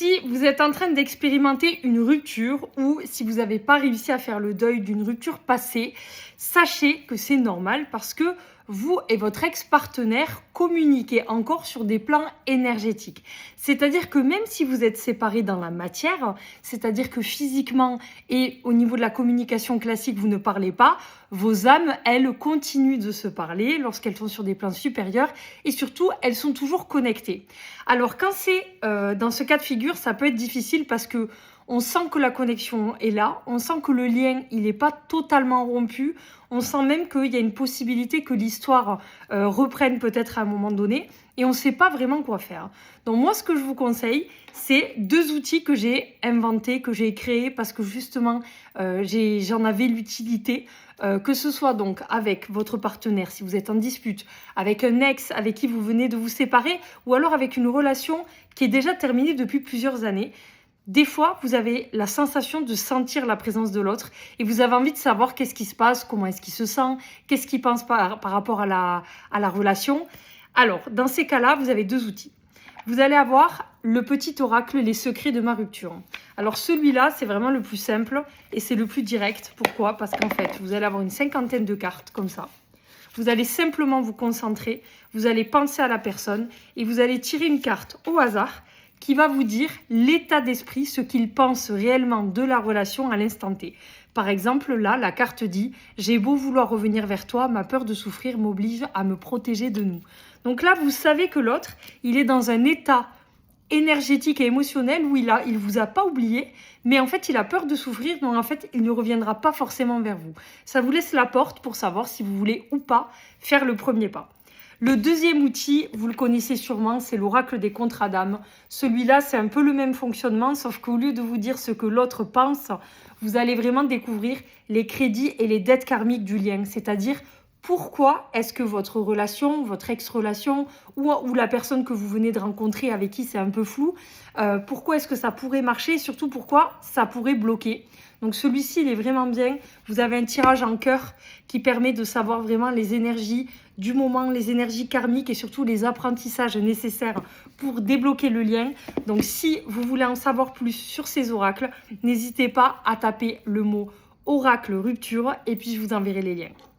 Si vous êtes en train d'expérimenter une rupture ou si vous n'avez pas réussi à faire le deuil d'une rupture passée, sachez que c'est normal parce que vous et votre ex-partenaire communiquez encore sur des plans énergétiques. C'est-à-dire que même si vous êtes séparés dans la matière, c'est-à-dire que physiquement et au niveau de la communication classique, vous ne parlez pas, vos âmes, elles, continuent de se parler lorsqu'elles sont sur des plans supérieurs et surtout, elles sont toujours connectées. Alors quand c'est dans ce cas de figure, ça peut être difficile parce que on sent que la connexion est là, on sent que le lien, il n'est pas totalement rompu, on sent même qu'il y a une possibilité que l'histoire reprenne peut-être à un moment donné et on ne sait pas vraiment quoi faire. Donc moi, ce que je vous conseille, c'est 2 outils que j'ai inventés, que j'ai créés parce que justement, j'en avais l'utilité, que ce soit donc avec votre partenaire, si vous êtes en dispute, avec un ex avec qui vous venez de vous séparer ou alors avec une relation qui est déjà terminée depuis plusieurs années. Des fois, vous avez la sensation de sentir la présence de l'autre et vous avez envie de savoir qu'est-ce qui se passe, comment est-ce qu'il se sent, qu'est-ce qu'il pense par rapport à la relation. Alors, dans ces cas-là, vous avez 2 outils. Vous allez avoir le petit oracle Les secrets de ma rupture. Alors celui-là, c'est vraiment le plus simple et c'est le plus direct. Pourquoi ? Parce qu'en fait, vous allez avoir une 50aine de cartes comme ça. Vous allez simplement vous concentrer, vous allez penser à la personne et vous allez tirer une carte au hasard qui va vous dire l'état d'esprit, ce qu'il pense réellement de la relation à l'instant T. Par exemple, là, la carte dit « J'ai beau vouloir revenir vers toi, ma peur de souffrir m'oblige à me protéger de nous. » Donc là, vous savez que l'autre, il est dans un état énergétique et émotionnel où il vous a pas oublié, mais en fait, il a peur de souffrir, donc en fait, il ne reviendra pas forcément vers vous. Ça vous laisse la porte pour savoir si vous voulez ou pas faire le premier pas. Le deuxième outil, vous le connaissez sûrement, c'est l'oracle des contrats d'âme. Celui-là, c'est un peu le même fonctionnement, sauf qu'au lieu de vous dire ce que l'autre pense, vous allez vraiment découvrir les crédits et les dettes karmiques du lien. C'est-à-dire, pourquoi est-ce que votre relation, votre ex-relation ou la personne que vous venez de rencontrer avec qui c'est un peu flou, pourquoi est-ce que ça pourrait marcher et surtout pourquoi ça pourrait bloquer. Donc celui-ci, il est vraiment bien. Vous avez un tirage en cœur qui permet de savoir vraiment les énergies du moment, les énergies karmiques et surtout les apprentissages nécessaires pour débloquer le lien. Donc si vous voulez en savoir plus sur ces oracles, n'hésitez pas à taper le mot oracle rupture et puis je vous enverrai les liens.